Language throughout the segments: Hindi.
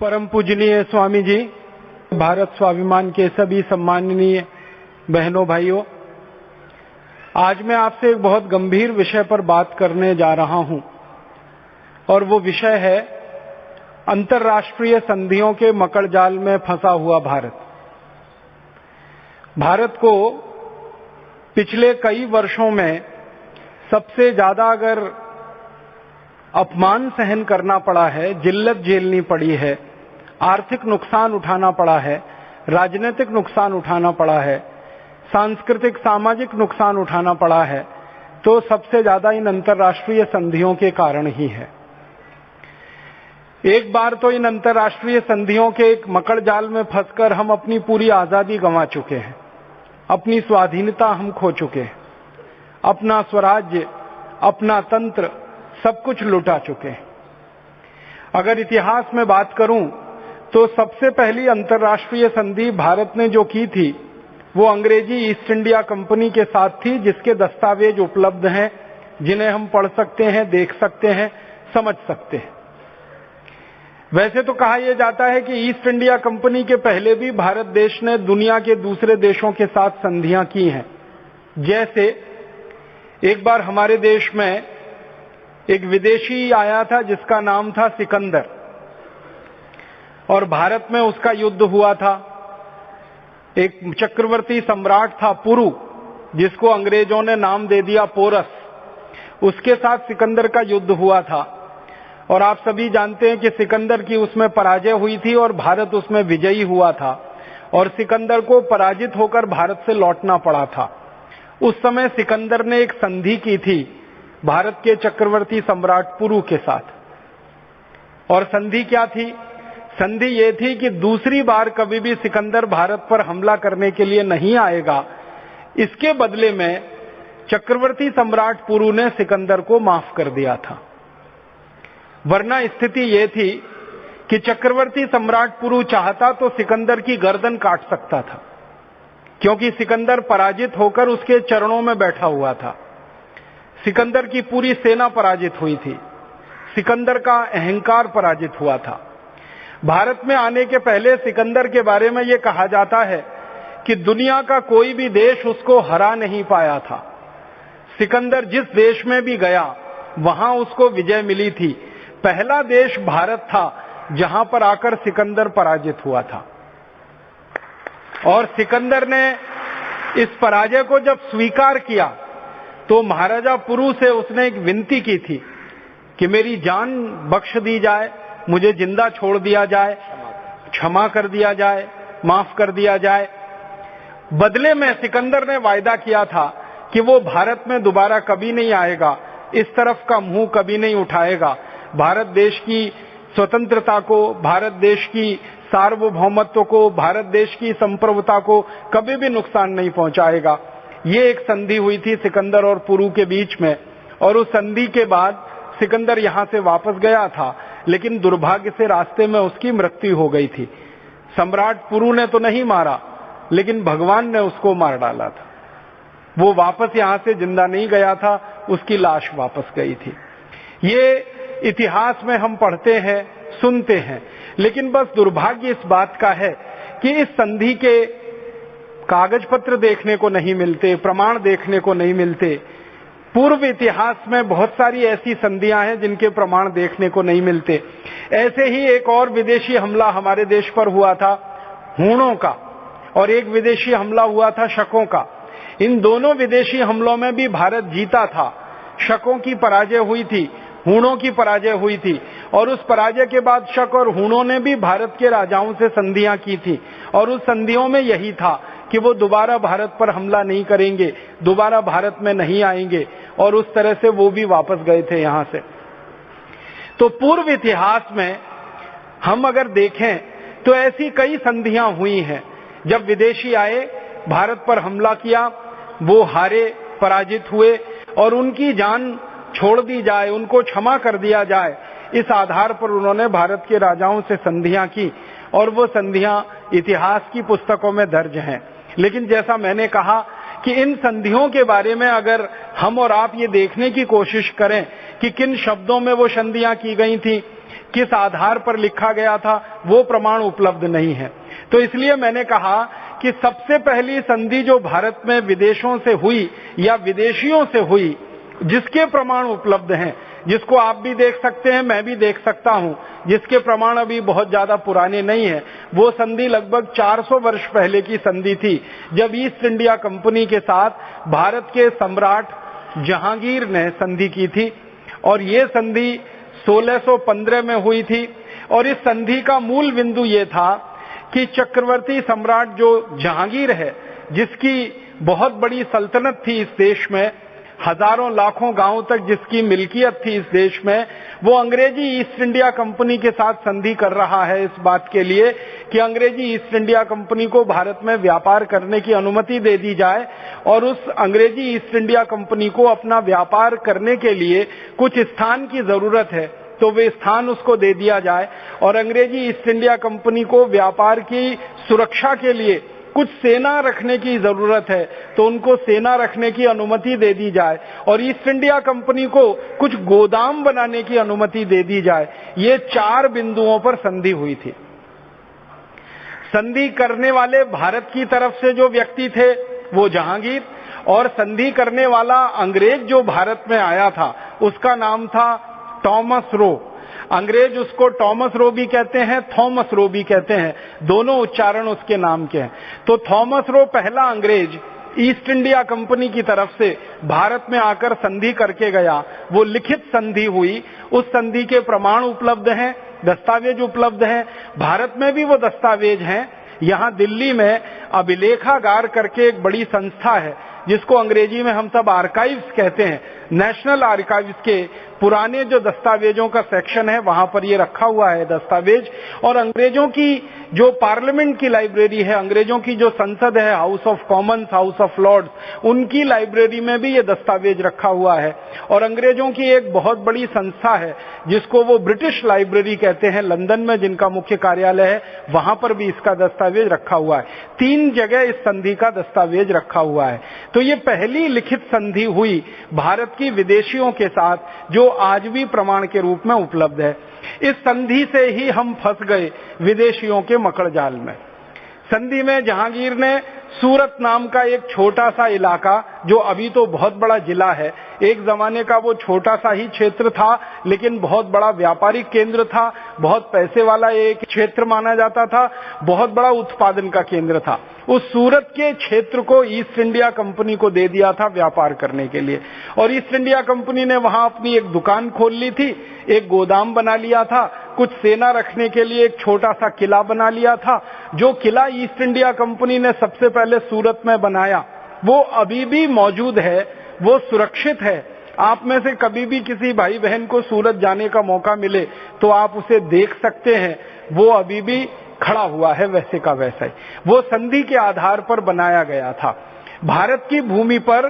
परम पूजनीय स्वामी जी, भारत स्वाभिमान के सभी सम्माननीय बहनों भाइयों, आज मैं आपसे एक बहुत गंभीर विषय पर बात करने जा रहा हूं और वो विषय है अंतर्राष्ट्रीय संधियों के मकड़जाल में फंसा हुआ भारत। भारत को पिछले कई वर्षों में सबसे ज्यादा अगर अपमान सहन करना पड़ा है, जिल्लत झेलनी पड़ी है, आर्थिक नुकसान उठाना पड़ा है, राजनीतिक नुकसान उठाना पड़ा है, सांस्कृतिक सामाजिक नुकसान उठाना पड़ा है, तो सबसे ज्यादा इन अंतर्राष्ट्रीय संधियों के कारण ही है। एक बार तो इन अंतर्राष्ट्रीय संधियों के एक मकड़जाल में फंसकर हम अपनी पूरी आजादी गंवा चुके हैं, अपनी स्वाधीनता हम खो चुके हैं, अपना स्वराज्य, अपना तंत्र सब कुछ लुटा चुके हैं। अगर इतिहास में बात करूं तो सबसे पहली अंतर्राष्ट्रीय संधि भारत ने जो की थी वो अंग्रेजी ईस्ट इंडिया कंपनी के साथ थी, जिसके दस्तावेज उपलब्ध हैं, जिन्हें हम पढ़ सकते हैं, देख सकते हैं, समझ सकते हैं। वैसे तो कहा यह जाता है कि ईस्ट इंडिया कंपनी के पहले भी भारत देश ने दुनिया के दूसरे देशों के साथ संधियां की हैं। जैसे एक बार हमारे देश में एक विदेशी आया था जिसका नाम था सिकंदर, और भारत में उसका युद्ध हुआ था। एक चक्रवर्ती सम्राट था पुरु, जिसको अंग्रेजों ने नाम दे दिया पोरस, उसके साथ सिकंदर का युद्ध हुआ था। और आप सभी जानते हैं कि सिकंदर की उसमें पराजय हुई थी और भारत उसमें विजयी हुआ था, और सिकंदर को पराजित होकर भारत से लौटना पड़ा था। उस समय सिकंदर ने एक संधि की थी भारत के चक्रवर्ती सम्राट पुरु के साथ। और संधि क्या थी? संधि ये थी कि दूसरी बार कभी भी सिकंदर भारत पर हमला करने के लिए नहीं आएगा। इसके बदले में चक्रवर्ती सम्राट पुरु ने सिकंदर को माफ कर दिया था। वरना स्थिति ये थी कि चक्रवर्ती सम्राट पुरु चाहता तो सिकंदर की गर्दन काट सकता था, क्योंकि सिकंदर पराजित होकर उसके चरणों में बैठा हुआ था। सिकंदर की पूरी सेना पराजित हुई थी, सिकंदर का अहंकार पराजित हुआ था। भारत में आने के पहले सिकंदर के बारे में यह कहा जाता है कि दुनिया का कोई भी देश उसको हरा नहीं पाया था। सिकंदर जिस देश में भी गया वहां उसको विजय मिली थी। पहला देश भारत था जहां पर आकर सिकंदर पराजित हुआ था। और सिकंदर ने इस पराजय को जब स्वीकार किया तो महाराजा पुरु से उसने एक विनती की थी कि मेरी जान बख्श दी जाए, मुझे जिंदा छोड़ दिया जाए, क्षमा कर दिया जाए, माफ कर दिया जाए। बदले में सिकंदर ने वायदा किया था कि वो भारत में दोबारा कभी नहीं आएगा, इस तरफ का मुंह कभी नहीं उठाएगा, भारत देश की स्वतंत्रता को, भारत देश की सार्वभौमत्व को, भारत देश की संप्रभुता को कभी भी नुकसान नहीं पहुंचाएगा। ये एक संधि हुई थी सिकंदर और पुरु के बीच में। और उस संधि के बाद सिकंदर यहां से वापस गया था, लेकिन दुर्भाग्य से रास्ते में उसकी मृत्यु हो गई थी। सम्राट पुरु ने तो नहीं मारा, लेकिन भगवान ने उसको मार डाला था। वो वापस यहां से जिंदा नहीं गया था, उसकी लाश वापस गई थी। ये इतिहास में हम पढ़ते हैं, सुनते हैं, लेकिन बस दुर्भाग्य इस बात का है कि इस संधि के कागज पत्र देखने को नहीं मिलते, प्रमाण देखने को नहीं मिलते। पूर्व इतिहास में बहुत सारी ऐसी संधियां हैं जिनके प्रमाण देखने को नहीं मिलते। ऐसे ही एक और विदेशी हमला हमारे देश पर हुआ था हूणों का, और एक विदेशी हमला हुआ था शकों का। इन दोनों विदेशी हमलों में भी भारत जीता था। शकों की पराजय हुई थी, हूणों की पराजय हुई थी, और उस पराजय के बाद शक और हूणों ने भी भारत के राजाओं से संधियां की थी। और उस संधियों में यही था कि वो दोबारा भारत पर हमला नहीं करेंगे, दोबारा भारत में नहीं आएंगे, और उस तरह से वो भी वापस गए थे यहां से। तो पूर्व इतिहास में हम अगर देखें तो ऐसी कई संधियां हुई हैं। जब विदेशी आए, भारत पर हमला किया, वो हारे, पराजित हुए, और उनकी जान छोड़ दी जाए, उनको क्षमा कर दिया जाए, इस आधार पर उन्होंने भारत के राजाओं से संधियां की, और वो संधियां इतिहास की पुस्तकों में दर्ज हैं। लेकिन जैसा मैंने कहा कि इन संधियों के बारे में अगर हम और आप ये देखने की कोशिश करें कि किन शब्दों में वो संधियां की गई थी, किस आधार पर लिखा गया था, वो प्रमाण उपलब्ध नहीं है। तो इसलिए मैंने कहा कि सबसे पहली संधि जो भारत में विदेशों से हुई या विदेशियों से हुई, जिसके प्रमाण उपलब्ध हैं, जिसको आप भी देख सकते हैं, मैं भी देख सकता हूं, जिसके प्रमाण अभी बहुत ज्यादा पुराने नहीं है, वो संधि लगभग 400 वर्ष पहले की संधि थी, जब ईस्ट इंडिया कंपनी के साथ भारत के सम्राट जहांगीर ने संधि की थी। और ये संधि 1615 में हुई थी। और इस संधि का मूल बिंदु ये था कि चक्रवर्ती सम्राट जो जहांगीर है, जिसकी बहुत बड़ी सल्तनत थी इस देश में, हजारों लाखों गांवों तक जिसकी मिल्कियत थी इस देश में, वो अंग्रेजी ईस्ट इंडिया कंपनी के साथ संधि कर रहा है इस बात के लिए कि अंग्रेजी ईस्ट इंडिया कंपनी को भारत में व्यापार करने की अनुमति दे दी जाए और उस अंग्रेजी ईस्ट इंडिया कंपनी को अपना व्यापार करने के लिए कुछ स्थान की जरूरत है, तो वे स्थान उसको दे दिया जाए। और अंग्रेजी ईस्ट इंडिया कंपनी को व्यापार की सुरक्षा के लिए कुछ सेना रखने की जरूरत है, तो उनको सेना रखने की अनुमति दे दी जाए। और ईस्ट इंडिया कंपनी को कुछ गोदाम बनाने की अनुमति दे दी जाए। ये 4 बिंदुओं पर संधि हुई थी। संधि करने वाले भारत की तरफ से जो व्यक्ति थे वो जहांगीर, और संधि करने वाला अंग्रेज जो भारत में आया था उसका नाम था थॉमस रो। अंग्रेज उसको टॉमस रो भी कहते हैं, थॉमस रो भी कहते हैं, दोनों उच्चारण उसके नाम के हैं। तो थॉमस रो पहला अंग्रेज ईस्ट इंडिया कंपनी की तरफ से भारत में आकर संधि करके गया। वो लिखित संधि हुई, उस संधि के प्रमाण उपलब्ध हैं, दस्तावेज उपलब्ध हैं, भारत में भी वो दस्तावेज हैं। यहाँ दिल्ली में अभिलेखागार करके एक बड़ी संस्था है, जिसको अंग्रेजी में हम सब आर्काइव्स कहते हैं, नेशनल आर्काइव्स के पुराने जो दस्तावेजों का सेक्शन है वहां पर ये रखा हुआ है दस्तावेज। और अंग्रेजों की जो पार्लियामेंट की लाइब्रेरी है, अंग्रेजों की जो संसद है, House of Commons, House of Lords, उनकी लाइब्रेरी में भी ये दस्तावेज रखा हुआ है। और अंग्रेजों की एक बहुत बड़ी संस्था है जिसको वो ब्रिटिश लाइब्रेरी कहते हैं, लंदन में जिनका मुख्य कार्यालय है, वहां पर भी इसका दस्तावेज रखा हुआ है। 3 जगह इस संधि का दस्तावेज रखा हुआ है। तो ये पहली लिखित संधि हुई भारत की विदेशियों के साथ, जो आज भी प्रमाण के रूप में उपलब्ध है। इस संधि से ही हम फंस गए विदेशियों के मकड़ जाल में। संधि में जहांगीर ने सूरत नाम का एक छोटा सा इलाका, जो अभी तो बहुत बड़ा जिला है, एक जमाने का वो छोटा सा ही क्षेत्र था, लेकिन बहुत बड़ा व्यापारिक केंद्र था, बहुत पैसे वाला एक क्षेत्र माना जाता था, बहुत बड़ा उत्पादन का केंद्र था। उस सूरत के क्षेत्र को ईस्ट इंडिया कंपनी को दे दिया था व्यापार करने के लिए। और ईस्ट इंडिया कंपनी ने वहां अपनी एक दुकान खोल ली थी, एक गोदाम बना लिया था, कुछ सेना रखने के लिए एक छोटा सा किला बना लिया था। जो किला ईस्ट इंडिया कंपनी ने सबसे पहले सूरत में बनाया, वो अभी भी मौजूद है, वो सुरक्षित है। आप में से कभी भी किसी भाई बहन को सूरत जाने का मौका मिले तो आप उसे देख सकते हैं, वो अभी भी खड़ा हुआ है वैसे का वैसा ही। वो संधि के आधार पर बनाया गया था। भारत की भूमि पर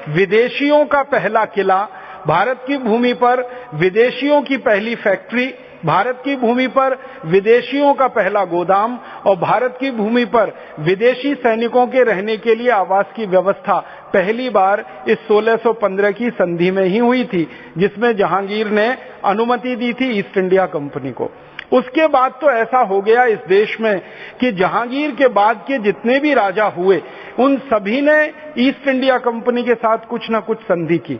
विदेशियों का पहला किला, भारत की भूमि पर विदेशियों की पहली फैक्ट्री, भारत की भूमि पर विदेशियों का पहला गोदाम और भारत की भूमि पर विदेशी सैनिकों के रहने के लिए आवास की व्यवस्था पहली बार इस 1615 की संधि में ही हुई थी, जिसमें जहांगीर ने अनुमति दी थी ईस्ट इंडिया कंपनी को। उसके बाद तो ऐसा हो गया इस देश में कि जहांगीर के बाद के जितने भी राजा हुए, उन सभी ने ईस्ट इंडिया कंपनी के साथ कुछ न कुछ संधि की।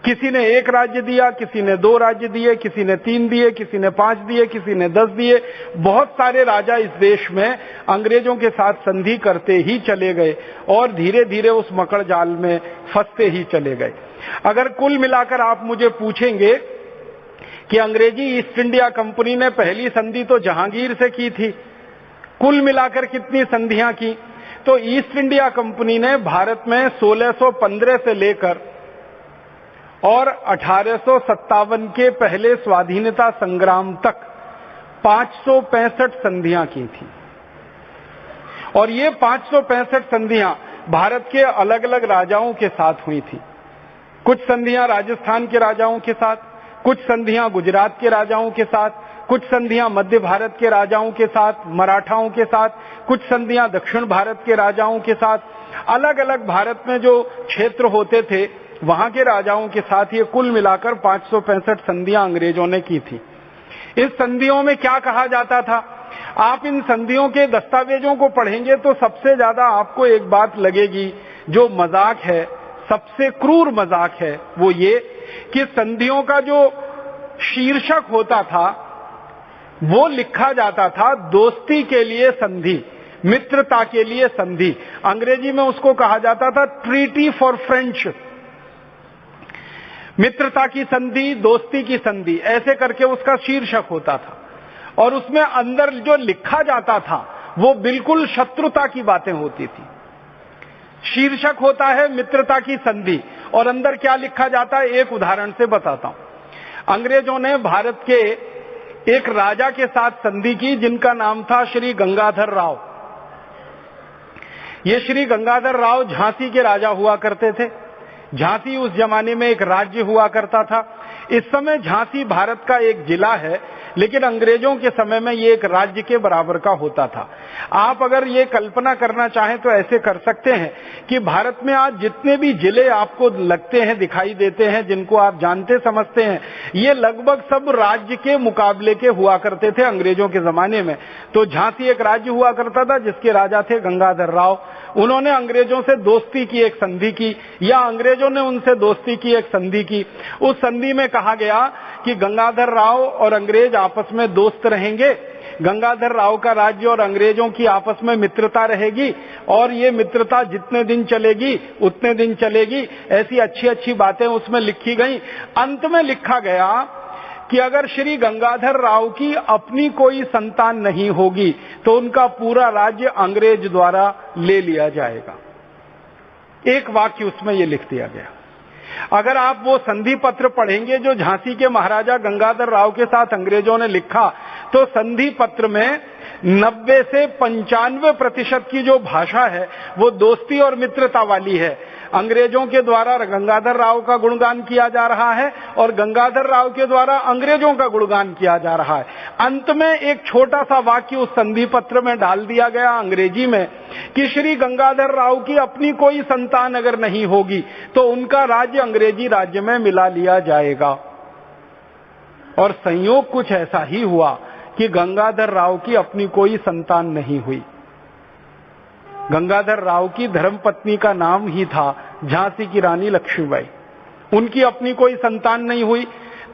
किसी ने 1 राज्य दिया, किसी ने 2 राज्य दिए, किसी ने 3 दिए, किसी ने 5 दिए, किसी ने 10 दिए। बहुत सारे राजा इस देश में अंग्रेजों के साथ संधि करते ही चले गए और धीरे धीरे उस मकड़ जाल में फंसते ही चले गए। अगर कुल मिलाकर आप मुझे पूछेंगे कि अंग्रेजी ईस्ट इंडिया कंपनी ने पहली संधि तो जहांगीर से की थी, कुल मिलाकर कितनी संधियां की, तो ईस्ट इंडिया कंपनी ने भारत में 1615 से लेकर और 1857 के पहले स्वाधीनता संग्राम तक 565 संधियां की थी। और ये 565 संधियां भारत के अलग अलग राजाओं के साथ हुई थी। कुछ संधियां राजस्थान के राजाओं के साथ, कुछ संधियां गुजरात के राजाओं के साथ, कुछ संधियां मध्य भारत के राजाओं के साथ, मराठाओं के साथ, कुछ संधियां दक्षिण भारत के राजाओं के साथ, अलग अलग भारत में जो क्षेत्र होते थे वहां के राजाओं के साथ ये कुल मिलाकर 565 संधियां अंग्रेजों ने की थी। इस संधियों में क्या कहा जाता था? आप इन संधियों के दस्तावेजों को पढ़ेंगे तो सबसे ज्यादा आपको एक बात लगेगी, जो मजाक है, सबसे क्रूर मजाक है, वो ये कि संधियों का जो शीर्षक होता था वो लिखा जाता था दोस्ती के लिए संधि, मित्रता के लिए संधि। अंग्रेजी में उसको कहा जाता था ट्रीटी फॉर फ्रेंडशिप, मित्रता की संधि, दोस्ती की संधि, ऐसे करके उसका शीर्षक होता था। और उसमें अंदर जो लिखा जाता था वो बिल्कुल शत्रुता की बातें होती थी। शीर्षक होता है मित्रता की संधि और अंदर क्या लिखा जाता है, एक उदाहरण से बताता हूं। अंग्रेजों ने भारत के एक राजा के साथ संधि की जिनका नाम था श्री गंगाधर राव। ये श्री गंगाधर राव झांसी के राजा हुआ करते थे। झांसी उस जमाने में एक राज्य हुआ करता था। इस समय झांसी भारत का एक जिला है, लेकिन अंग्रेजों के समय में ये एक राज्य के बराबर का होता था। आप अगर ये कल्पना करना चाहें तो ऐसे कर सकते हैं कि भारत में आज जितने भी जिले आपको लगते हैं, दिखाई देते हैं, जिनको आप जानते समझते हैं, ये लगभग सब राज्य के मुकाबले के हुआ करते थे अंग्रेजों के जमाने में। तो झांसी एक राज्य हुआ करता था जिसके राजा थे गंगाधर राव। उन्होंने अंग्रेजों से दोस्ती की एक संधि की, या अंग्रेजों ने उनसे दोस्ती की एक संधि की। उस संधि में कहा गया कि गंगाधर राव और अंग्रेज आपस में दोस्त रहेंगे, गंगाधर राव का राज्य और अंग्रेजों की आपस में मित्रता रहेगी, और ये मित्रता जितने दिन चलेगी उतने दिन चलेगी। ऐसी अच्छी अच्छी बातें उसमें लिखी गई। अंत में लिखा गया कि अगर श्री गंगाधर राव की अपनी कोई संतान नहीं होगी तो उनका पूरा राज्य अंग्रेज द्वारा ले लिया जाएगा। एक वाक्य उसमें ये लिख दिया गया। अगर आप वो संधि पत्र पढ़ेंगे जो झांसी के महाराजा गंगाधर राव के साथ अंग्रेजों ने लिखा, तो संधि पत्र में 90 से 95% की जो भाषा है वो दोस्ती और मित्रता वाली है। अंग्रेजों के द्वारा गंगाधर राव का गुणगान किया जा रहा है और गंगाधर राव के द्वारा अंग्रेजों का गुणगान किया जा रहा है। अंत में एक छोटा सा वाक्य उस संधि पत्र में डाल दिया गया अंग्रेजी में कि श्री गंगाधर राव की अपनी कोई संतान अगर नहीं होगी तो उनका राज्य अंग्रेजी राज्य में मिला लिया जाएगा। और संयोग कुछ ऐसा ही हुआ कि गंगाधर राव की अपनी कोई संतान नहीं हुई। गंगाधर राव की धर्मपत्नी का नाम ही था झांसी की रानी लक्ष्मीबाई। उनकी अपनी कोई संतान नहीं हुई।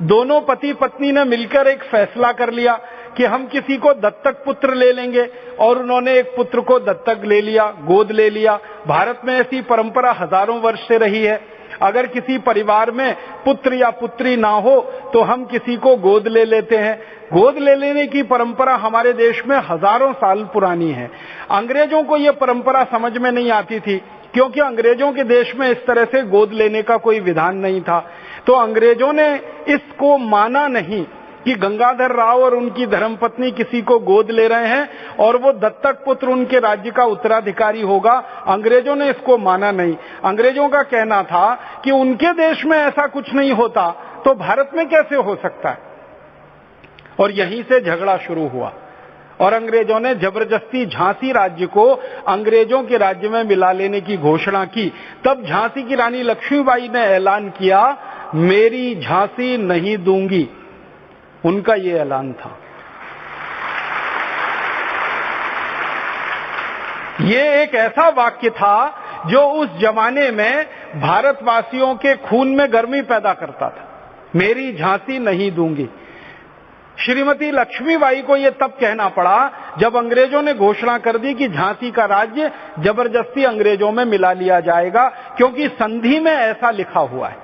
दोनों पति पत्नी ने मिलकर एक फैसला कर लिया कि हम किसी को दत्तक पुत्र ले लेंगे, और उन्होंने एक पुत्र को दत्तक ले लिया, गोद ले लिया। भारत में ऐसी परंपरा हजारों वर्ष से रही है। अगर किसी परिवार में पुत्र या पुत्री ना हो तो हम किसी को गोद ले लेते हैं। गोद ले लेने की परंपरा हमारे देश में हजारों साल पुरानी है। अंग्रेजों को यह परंपरा समझ में नहीं आती थी, क्योंकि अंग्रेजों के देश में इस तरह से गोद लेने का कोई विधान नहीं था। तो अंग्रेजों ने इसको माना नहीं कि गंगाधर राव और उनकी धर्मपत्नी किसी को गोद ले रहे हैं और वो दत्तक पुत्र उनके राज्य का उत्तराधिकारी होगा। अंग्रेजों ने इसको माना नहीं। अंग्रेजों का कहना था कि उनके देश में ऐसा कुछ नहीं होता तो भारत में कैसे हो सकता है। और यहीं से झगड़ा शुरू हुआ और अंग्रेजों ने जबरदस्ती झांसी राज्य को अंग्रेजों के राज्य में मिला लेने की घोषणा की। तब झांसी की रानी लक्ष्मीबाई ने ऐलान किया, मेरी झांसी नहीं दूंगी। उनका ये ऐलान था। ये एक ऐसा वाक्य था जो उस जमाने में भारतवासियों के खून में गर्मी पैदा करता था। मेरी झांसी नहीं दूंगी। श्रीमती लक्ष्मीबाई को यह तब कहना पड़ा जब अंग्रेजों ने घोषणा कर दी कि झांसी का राज्य जबरदस्ती अंग्रेजों में मिला लिया जाएगा, क्योंकि संधि में ऐसा लिखा हुआ है।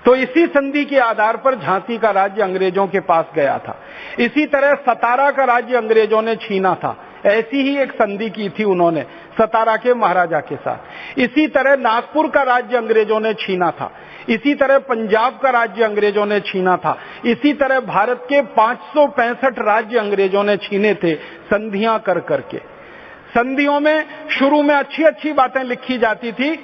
तो इसी संधि के आधार पर झांसी का राज्य अंग्रेजों के पास गया था। इसी तरह सतारा का राज्य अंग्रेजों ने छीना था। ऐसी ही एक संधि की थी उन्होंने सतारा के महाराजा के साथ। इसी तरह नागपुर का राज्य अंग्रेजों ने छीना था। इसी तरह पंजाब का राज्य अंग्रेजों ने छीना था। इसी तरह भारत के 565 राज्य अंग्रेजों ने छीने थे, संधियां कर करके। संधियों में शुरू में अच्छी अच्छी बातें लिखी जाती थी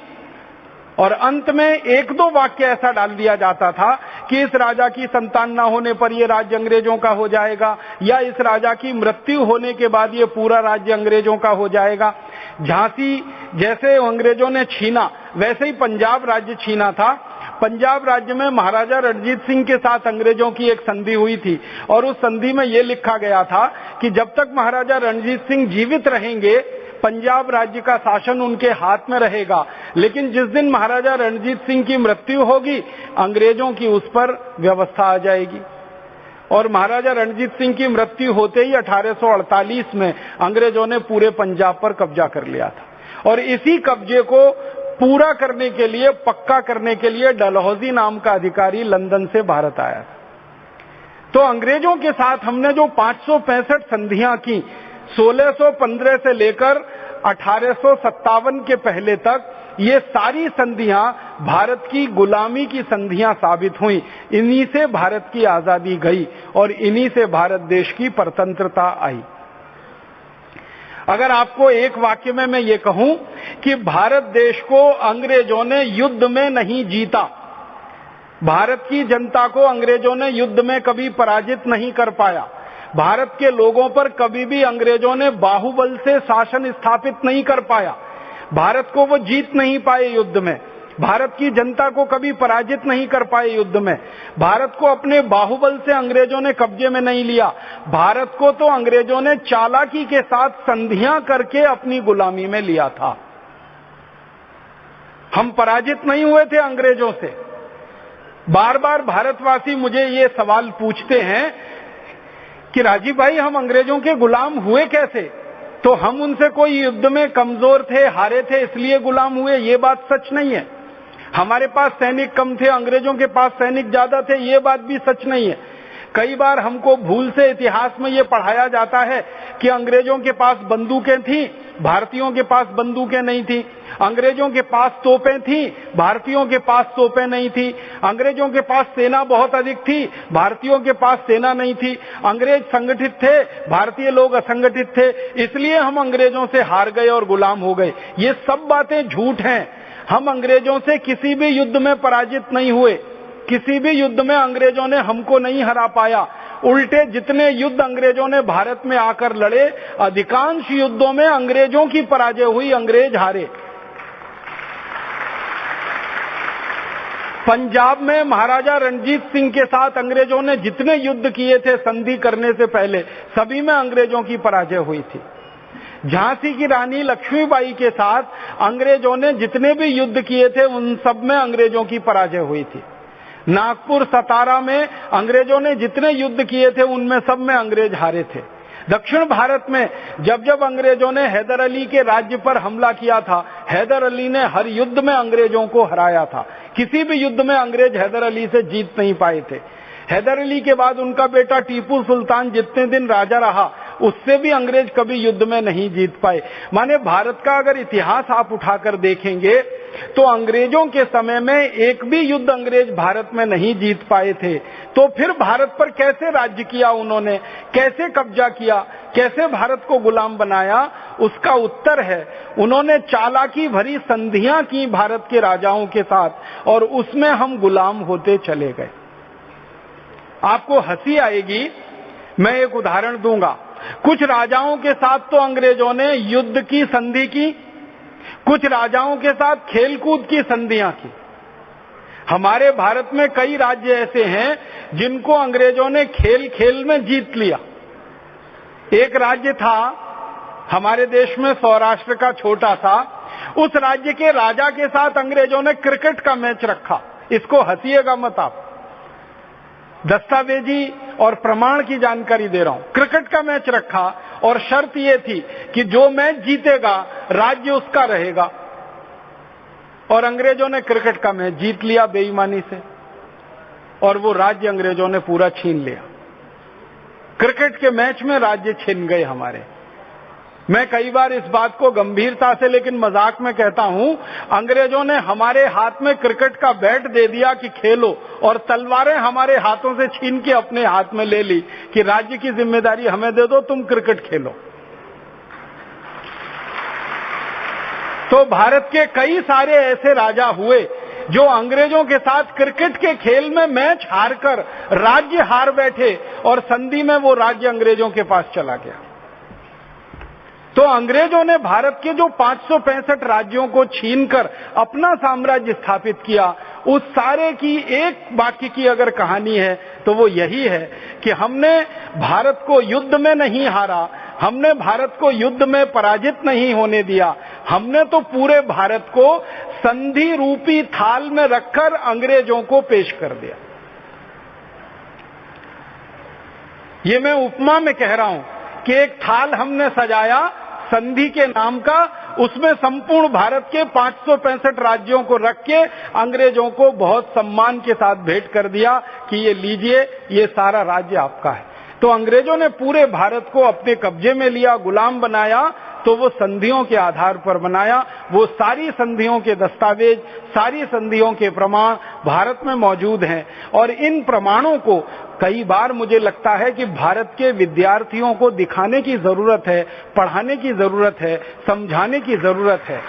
और अंत में एक दो वाक्य ऐसा डाल दिया जाता था कि इस राजा की संतान न होने पर यह राज्य अंग्रेजों का हो जाएगा, या इस राजा की मृत्यु होने के बाद ये पूरा राज्य अंग्रेजों का हो जाएगा। झांसी जैसे अंग्रेजों ने छीना वैसे ही पंजाब राज्य छीना था। पंजाब राज्य में महाराजा रणजीत सिंह के साथ अंग्रेजों की एक संधि हुई थी और उस संधि में यह लिखा गया था कि जब तक महाराजा रणजीत सिंह जीवित रहेंगे पंजाब राज्य का शासन उनके हाथ में रहेगा, लेकिन जिस दिन महाराजा रणजीत सिंह की मृत्यु होगी अंग्रेजों की उस पर व्यवस्था आ जाएगी। और महाराजा रणजीत सिंह की मृत्यु होते ही 1848 में अंग्रेजों ने पूरे पंजाब पर कब्जा कर लिया था और इसी कब्जे को पूरा करने के लिए, पक्का करने के लिए डलहौजी नाम का अधिकारी लंदन से भारत आया। तो अंग्रेजों के साथ हमने जो 565 संधियां की 1615 से लेकर 1857 के पहले तक, ये सारी संधियां भारत की गुलामी की संधियां साबित हुई। इन्हीं से भारत की आजादी गई और इन्हीं से भारत देश की परतंत्रता आई। अगर आपको एक वाक्य में मैं ये कहूं कि भारत देश को अंग्रेजों ने युद्ध में नहीं जीता, भारत की जनता को अंग्रेजों ने युद्ध में कभी पराजित नहीं कर पाया, भारत के लोगों पर कभी भी अंग्रेजों ने बाहुबल से शासन स्थापित नहीं कर पाया, भारत को वो जीत नहीं पाए युद्ध में, भारत की जनता को कभी पराजित नहीं कर पाए युद्ध में, भारत को अपने बाहुबल से अंग्रेजों ने कब्जे में नहीं लिया, भारत को तो अंग्रेजों ने चालाकी के साथ संधियां करके अपनी गुलामी में लिया था। हम पराजित नहीं हुए थे अंग्रेजों से। बार बार भारतवासी मुझे ये सवाल पूछते हैं कि राजीव भाई हम अंग्रेजों के गुलाम हुए कैसे? तो हम उनसे कोई युद्ध में कमजोर थे, हारे थे इसलिए गुलाम हुए, ये बात सच नहीं है। हमारे पास सैनिक कम थे, अंग्रेजों के पास सैनिक ज्यादा थे, ये बात भी सच नहीं है। कई बार हमको भूल से इतिहास में ये पढ़ाया जाता है कि अंग्रेजों के पास बंदूकें थी, भारतीयों के पास बंदूकें नहीं थी, अंग्रेजों के पास तोपें थी, भारतीयों के पास तोपें नहीं थी, अंग्रेजों के पास सेना बहुत अधिक थी, भारतीयों के पास सेना नहीं थी, अंग्रेज संगठित थे, भारतीय लोग असंगठित थे, इसलिए हम अंग्रेजों से हार गए और गुलाम हो गए। ये सब बातें झूठ हैं। हम अंग्रेजों से किसी भी युद्ध में पराजित नहीं हुए, किसी भी युद्ध में अंग्रेजों ने हमको नहीं हरा पाया। उल्टे जितने युद्ध अंग्रेजों ने भारत में आकर लड़े, अधिकांश युद्धों में अंग्रेजों की पराजय हुई, अंग्रेज हारे। पंजाब में महाराजा रणजीत सिंह के साथ अंग्रेजों ने जितने युद्ध किए थे संधि करने से पहले, सभी में अंग्रेजों की पराजय हुई थी। झांसी की रानी लक्ष्मीबाई के साथ अंग्रेजों ने जितने भी युद्ध किए थे उन सब में अंग्रेजों की पराजय हुई थी। नागपुर, सतारा में अंग्रेजों ने जितने युद्ध किए थे उनमें सब में अंग्रेज हारे थे। दक्षिण भारत में जब जब अंग्रेजों ने हैदर अली के राज्य पर हमला किया था, हैदर अली ने हर युद्ध में अंग्रेजों को हराया था। किसी भी युद्ध में अंग्रेज हैदर अली से जीत नहीं पाए थे। हैदर अली के बाद उनका बेटा टीपू सुल्तान जितने दिन राजा रहा, उससे भी अंग्रेज कभी युद्ध में नहीं जीत पाए। माने भारत का अगर इतिहास आप उठाकर देखेंगे तो अंग्रेजों के समय में एक भी युद्ध अंग्रेज भारत में नहीं जीत पाए थे। तो फिर भारत पर कैसे राज्य किया उन्होंने, कैसे कब्जा किया, कैसे भारत को गुलाम बनाया? उसका उत्तर है उन्होंने चालाकी भरी संधियां की भारत के राजाओं के साथ और उसमें हम गुलाम होते चले गए। आपको हंसी आएगी, मैं एक उदाहरण दूंगा। कुछ राजाओं के साथ तो अंग्रेजों ने युद्ध की संधि की, कुछ राजाओं के साथ खेलकूद की संधियां की। हमारे भारत में कई राज्य ऐसे हैं जिनको अंग्रेजों ने खेल खेल में जीत लिया। एक राज्य था हमारे देश में, सौराष्ट्र का छोटा सा, उस राज्य के राजा के साथ अंग्रेजों ने क्रिकेट का मैच रखा। इसको हंसिएगा मत आप, दस्तावेजी और प्रमाण की जानकारी दे रहा हूं। क्रिकेट का मैच रखा और शर्त यह थी कि जो मैच जीतेगा राज्य उसका रहेगा। और अंग्रेजों ने क्रिकेट का मैच जीत लिया बेईमानी से और वो राज्य अंग्रेजों ने पूरा छीन लिया। क्रिकेट के मैच में राज्य छीन गए हमारे। मैं कई बार इस बात को गंभीरता से लेकिन मजाक में कहता हूं, अंग्रेजों ने हमारे हाथ में क्रिकेट का बैट दे दिया कि खेलो, और तलवारें हमारे हाथों से छीन के अपने हाथ में ले ली कि राज्य की जिम्मेदारी हमें दे दो, तुम क्रिकेट खेलो। तो भारत के कई सारे ऐसे राजा हुए जो अंग्रेजों के साथ क्रिकेट के खेल में मैच हारकर राज्य हार बैठे और संधि में वो राज्य अंग्रेजों के पास चला गया। तो अंग्रेजों ने भारत के जो 565 राज्यों को छीनकर अपना साम्राज्य स्थापित किया उस सारे की एक वाक्य की अगर कहानी है तो वो यही है कि हमने भारत को युद्ध में नहीं हारा, हमने भारत को युद्ध में पराजित नहीं होने दिया, हमने तो पूरे भारत को संधि रूपी थाल में रखकर अंग्रेजों को पेश कर दिया। ये मैं उपमा में कह रहा हूं कि एक थाल हमने सजाया संधि के नाम का, उसमें संपूर्ण भारत के 565 राज्यों को रख के अंग्रेजों को बहुत सम्मान के साथ भेंट कर दिया कि ये लीजिए, ये सारा राज्य आपका है। तो अंग्रेजों ने पूरे भारत को अपने कब्जे में लिया, गुलाम बनाया, तो वो संधियों के आधार पर बनाया। वो सारी संधियों के दस्तावेज, सारी संधियों के प्रमाण भारत में मौजूद हैं और इन प्रमाणों को कई बार मुझे लगता है कि भारत के विद्यार्थियों को दिखाने की जरूरत है, पढ़ाने की जरूरत है, समझाने की जरूरत है,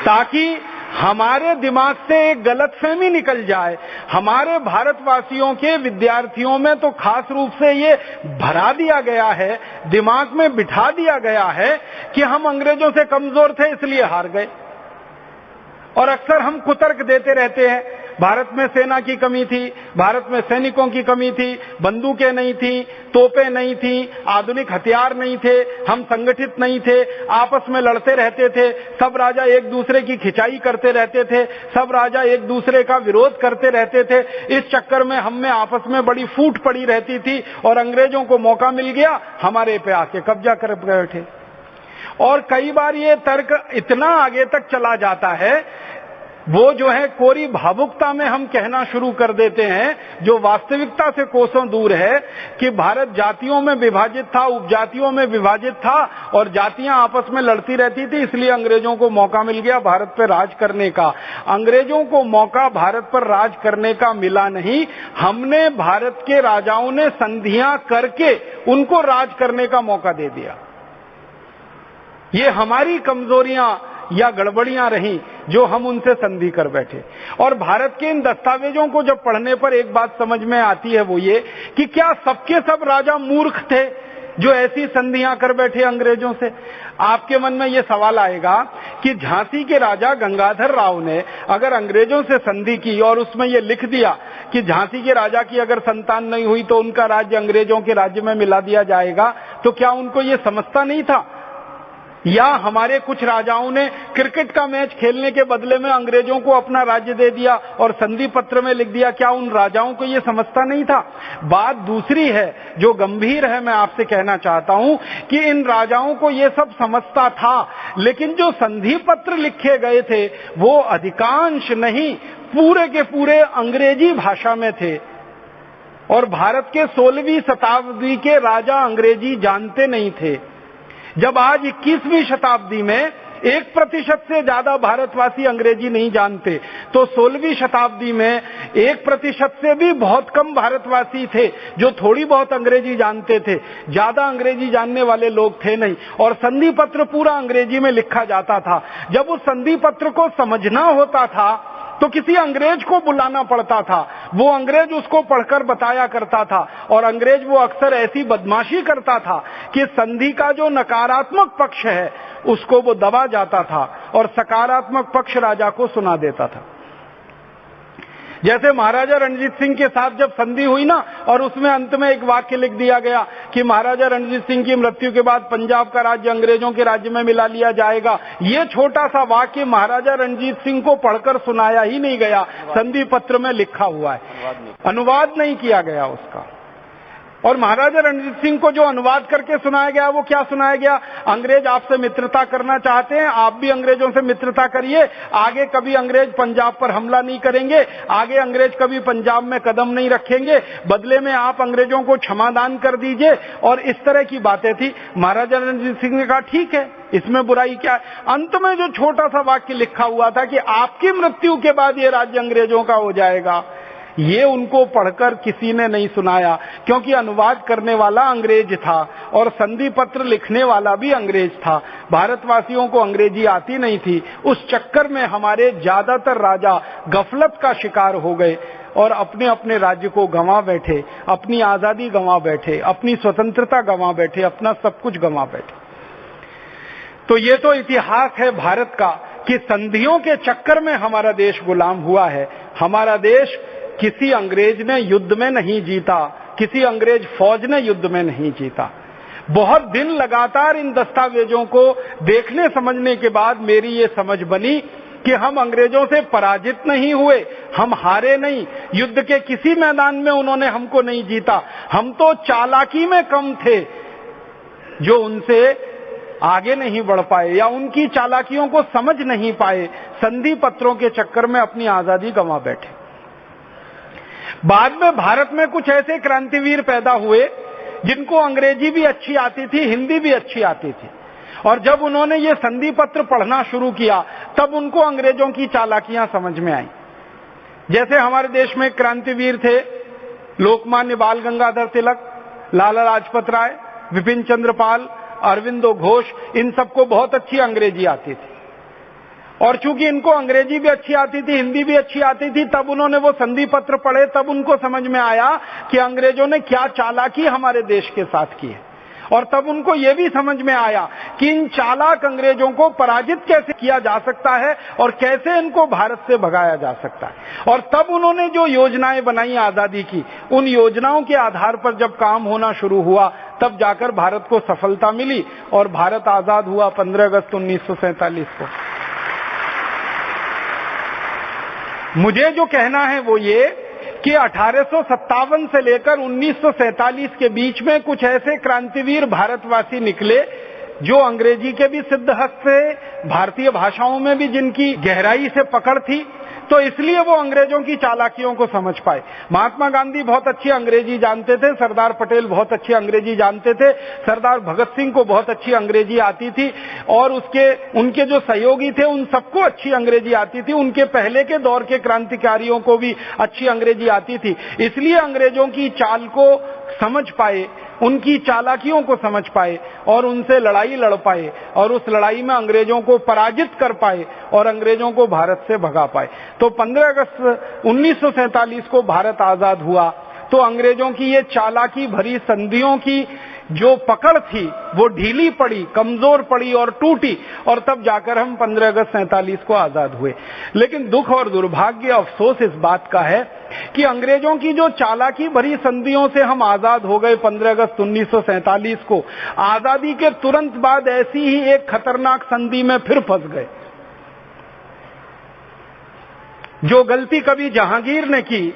ताकि हमारे दिमाग से एक गलतफहमी निकल जाए। हमारे भारतवासियों के विद्यार्थियों में तो खास रूप से ये भरा दिया गया है, दिमाग में बिठा दिया गया है कि हम अंग्रेजों से कमजोर थे इसलिए हार गए। और अक्सर हम कुतर्क देते रहते हैं, भारत में सेना की कमी थी, भारत में सैनिकों की कमी थी, बंदूकें नहीं थी, तोपें नहीं थी, आधुनिक हथियार नहीं थे, हम संगठित नहीं थे, आपस में लड़ते रहते थे, सब राजा एक दूसरे की खिंचाई करते रहते थे, सब राजा एक दूसरे का विरोध करते रहते थे। इस चक्कर में हम में आपस में बड़ी फूट पड़ी रहती थी और अंग्रेजों को मौका मिल गया, हमारे पे आके कब्जा कर बैठे। और कई बार ये तर्क इतना आगे तक चला जाता है, वो जो है कोरी भावुकता में हम कहना शुरू कर देते हैं, जो वास्तविकता से कोसों दूर है, कि भारत जातियों में विभाजित था, उपजातियों में विभाजित था और जातियां आपस में लड़ती रहती थी, इसलिए अंग्रेजों को मौका मिल गया भारत पर राज करने का। अंग्रेजों को मौका भारत पर राज करने का मिला नहीं, हमने भारत के राजाओं ने संधियां करके उनको राज करने का मौका दे दिया। ये हमारी कमजोरियां या गड़बड़ियां रहीं जो हम उनसे संधि कर बैठे। और भारत के इन दस्तावेजों को जब पढ़ने पर एक बात समझ में आती है, वो ये कि क्या सबके सब राजा मूर्ख थे जो ऐसी संधियां कर बैठे अंग्रेजों से? आपके मन में ये सवाल आएगा कि झांसी के राजा गंगाधर राव ने अगर अंग्रेजों से संधि की और उसमें ये लिख दिया कि झांसी के राजा की अगर संतान नहीं हुई तो उनका राज्य अंग्रेजों के राज्य में मिला दिया जाएगा, तो क्या उनको ये समझता नहीं था? या हमारे कुछ राजाओं ने क्रिकेट का मैच खेलने के बदले में अंग्रेजों को अपना राज्य दे दिया और संधि पत्र में लिख दिया, क्या उन राजाओं को यह समझता नहीं था? बात दूसरी है जो गंभीर है, मैं आपसे कहना चाहता हूं कि इन राजाओं को यह सब समझता था, लेकिन जो संधि पत्र लिखे गए थे वो अधिकांश नहीं, पूरे के पूरे अंग्रेजी भाषा में थे। और भारत के 16वीं शताब्दी के राजा अंग्रेजी जानते नहीं थे। जब आज 21वीं शताब्दी में 1% से ज्यादा भारतवासी अंग्रेजी नहीं जानते, तो 16वीं शताब्दी में 1% से भी बहुत कम भारतवासी थे जो थोड़ी बहुत अंग्रेजी जानते थे। ज्यादा अंग्रेजी जानने वाले लोग थे नहीं, और संधि पत्र पूरा अंग्रेजी में लिखा जाता था। जब उस संधि पत्र को समझना होता था तो किसी अंग्रेज को बुलाना पड़ता था, वो अंग्रेज उसको पढ़कर बताया करता था, और अंग्रेज वो अक्सर ऐसी बदमाशी करता था कि संधि का जो नकारात्मक पक्ष है उसको वो दबा जाता था और सकारात्मक पक्ष राजा को सुना देता था। जैसे महाराजा रणजीत सिंह के साथ जब संधि हुई ना, और उसमें अंत में एक वाक्य लिख दिया गया कि महाराजा रणजीत सिंह की मृत्यु के बाद पंजाब का राज्य अंग्रेजों के राज्य में मिला लिया जाएगा। ये छोटा सा वाक्य महाराजा रणजीत सिंह को पढ़कर सुनाया ही नहीं गया, संधि पत्र में लिखा हुआ है, अनुवाद नहीं किया गया उसका। और महाराजा रणजीत सिंह को जो अनुवाद करके सुनाया गया, वो क्या सुनाया गया? अंग्रेज आपसे मित्रता करना चाहते हैं, आप भी अंग्रेजों से मित्रता करिए, आगे कभी अंग्रेज पंजाब पर हमला नहीं करेंगे, आगे अंग्रेज कभी पंजाब में कदम नहीं रखेंगे, बदले में आप अंग्रेजों को क्षमादान कर दीजिए, और इस तरह की बातें थी। महाराजा रणजीत सिंह ने कहा ठीक है, इसमें बुराई क्या है? अंत में जो छोटा सा वाक्य लिखा हुआ था कि आपकी मृत्यु के बाद ये राज्य अंग्रेजों का हो जाएगा, ये उनको पढ़कर किसी ने नहीं सुनाया, क्योंकि अनुवाद करने वाला अंग्रेज था और संधि पत्र लिखने वाला भी अंग्रेज था। भारतवासियों को अंग्रेजी आती नहीं थी। उस चक्कर में हमारे ज्यादातर राजा गफलत का शिकार हो गए और अपने अपने राज्य को गंवा बैठे, अपनी आजादी गंवा बैठे, अपनी स्वतंत्रता गंवा बैठे, अपना सब कुछ गंवा बैठे। तो ये तो इतिहास है भारत का कि संधियों के चक्कर में हमारा देश गुलाम हुआ है। हमारा देश किसी अंग्रेज ने युद्ध में नहीं जीता, किसी अंग्रेज फौज ने युद्ध में नहीं जीता। बहुत दिन लगातार इन दस्तावेजों को देखने समझने के बाद मेरी ये समझ बनी कि हम अंग्रेजों से पराजित नहीं हुए, हम हारे नहीं, युद्ध के किसी मैदान में उन्होंने हमको नहीं जीता, हम तो चालाकी में कम थे जो उनसे आगे नहीं बढ़ पाए या उनकी चालाकियों को समझ नहीं पाए, संधि पत्रों के चक्कर में अपनी आजादी गंवा बैठे। बाद में भारत में कुछ ऐसे क्रांतिवीर पैदा हुए जिनको अंग्रेजी भी अच्छी आती थी, हिंदी भी अच्छी आती थी, और जब उन्होंने ये संधि पत्र पढ़ना शुरू किया तब उनको अंग्रेजों की चालाकियां समझ में आई। जैसे हमारे देश में क्रांतिवीर थे लोकमान्य बाल गंगाधर तिलक, लाला लाजपत राय, विपिन चंद्र पाल, अरविंदो घोष, इन सबको बहुत अच्छी अंग्रेजी आती थी, और चूंकि इनको अंग्रेजी भी अच्छी आती थी, हिंदी भी अच्छी आती थी, तब उन्होंने वो संधि पत्र पढ़े, तब उनको समझ में आया कि अंग्रेजों ने क्या चालाकी हमारे देश के साथ की है, और तब उनको ये भी समझ में आया कि इन चालाक अंग्रेजों को पराजित कैसे किया जा सकता है और कैसे इनको भारत से भगाया जा सकता है। और तब उन्होंने जो योजनाएं बनाई आजादी की, उन योजनाओं के आधार पर जब काम होना शुरू हुआ तब जाकर भारत को सफलता मिली और भारत आजाद हुआ 15 अगस्त 1947 को। मुझे जो कहना है वो ये कि 1857 से लेकर 1947 के बीच में कुछ ऐसे क्रांतिवीर भारतवासी निकले जो अंग्रेजी के भी सिद्धहस्त थे, भारतीय भाषाओं में भी जिनकी गहराई से पकड़ थी, तो इसलिए वो अंग्रेजों की चालाकियों को समझ पाए। महात्मा गांधी बहुत अच्छी अंग्रेजी जानते थे, सरदार पटेल बहुत अच्छी अंग्रेजी जानते थे, सरदार भगत सिंह को बहुत अच्छी अंग्रेजी आती थी, और उनके जो सहयोगी थे उन सबको अच्छी अंग्रेजी आती थी, उनके पहले के दौर के क्रांतिकारियों को भी अच्छी अंग्रेजी आती थी। इसलिए अंग्रेजों की चाल को समझ पाए, उनकी चालाकियों को समझ पाए और उनसे लड़ाई लड़ पाए, और उस लड़ाई में अंग्रेजों को पराजित कर पाए और अंग्रेजों को भारत से भगा पाए। तो 15 अगस्त 1947 को भारत आजाद हुआ तो अंग्रेजों की ये चालाकी भरी संधियों की जो पकड़ थी वो ढीली पड़ी, कमजोर पड़ी और टूटी, और तब जाकर हम 15 अगस्त 47 को आजाद हुए। लेकिन दुख और दुर्भाग्य, अफसोस इस बात का है कि अंग्रेजों की जो चालाकी भरी संधियों से हम आजाद हो गए 15 अगस्त 1947 को, आजादी के तुरंत बाद ऐसी ही एक खतरनाक संधि में फिर फंस गए। जो गलती कभी जहांगीर ने की,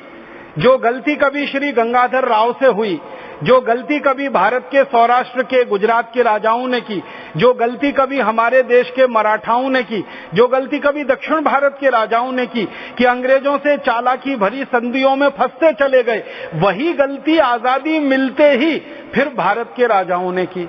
जो गलती कभी श्री गंगाधर राव से हुई, जो गलती कभी भारत के सौराष्ट्र के, गुजरात के राजाओं ने की, जो गलती कभी हमारे देश के मराठाओं ने की, जो गलती कभी दक्षिण भारत के राजाओं ने की कि अंग्रेजों से चालाकी भरी संधियों में फंसते चले गए, वही गलती आजादी मिलते ही फिर भारत के राजाओं ने की।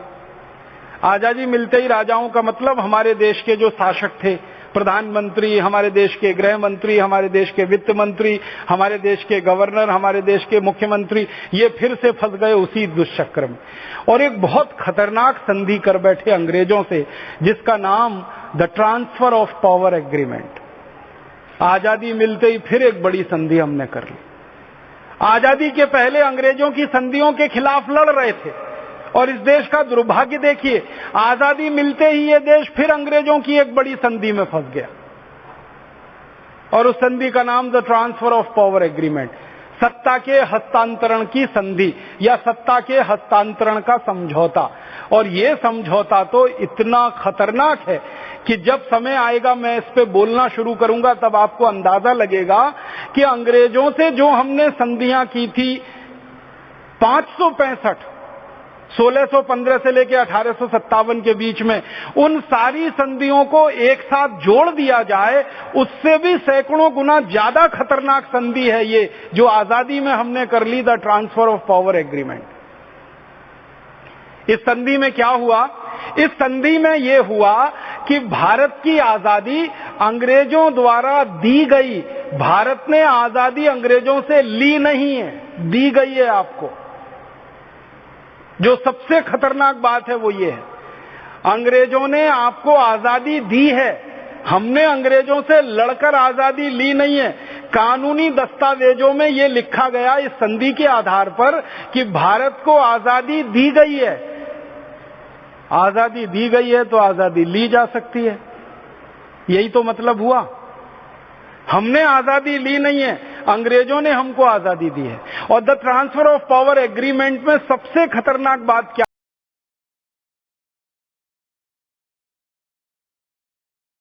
आजादी मिलते ही राजाओं का मतलब हमारे देश के जो शासक थे, प्रधानमंत्री, हमारे देश के गृह मंत्री, हमारे देश के वित्त मंत्री, हमारे देश के गवर्नर, हमारे देश के मुख्यमंत्री, ये फिर से फंस गए उसी दुष्चक्र में और एक बहुत खतरनाक संधि कर बैठे अंग्रेजों से, जिसका नाम the transfer of power agreement. आजादी मिलते ही फिर एक बड़ी संधि हमने कर ली। आजादी के पहले अंग्रेजों की संधियों के खिलाफ लड़ रहे थे, और इस देश का दुर्भाग्य देखिए, आजादी मिलते ही ये देश फिर अंग्रेजों की एक बड़ी संधि में फंस गया, और उस संधि का नाम the transfer of power agreement, सत्ता के हस्तांतरण की संधि या सत्ता के हस्तांतरण का समझौता। और ये समझौता तो इतना खतरनाक है कि जब समय आएगा मैं इस पे बोलना शुरू करूंगा तब आपको अंदाजा लगेगा कि अंग्रेजों से जो हमने संधियां की थी 565 1615 से लेकर 1857 के बीच में, उन सारी संधियों को एक साथ जोड़ दिया जाए, उससे भी सैकड़ों गुना ज्यादा खतरनाक संधि है ये जो आजादी में हमने कर ली, the transfer of power agreement. इस संधि में क्या हुआ? इस संधि में यह हुआ कि भारत की आजादी अंग्रेजों द्वारा दी गई। भारत ने आजादी अंग्रेजों से ली नहीं है, दी गई है आपको। जो सबसे खतरनाक बात है वो ये है, अंग्रेजों ने आपको आजादी दी है, हमने अंग्रेजों से लड़कर आजादी ली नहीं है। कानूनी दस्तावेजों में ये लिखा गया इस संधि के आधार पर कि भारत को आजादी दी गई है। आजादी दी गई है तो आजादी ली जा सकती है, यही तो मतलब हुआ। हमने आजादी ली नहीं है, अंग्रेजों ने हमको आजादी दी है। और the transfer of power agreement में सबसे खतरनाक बात क्या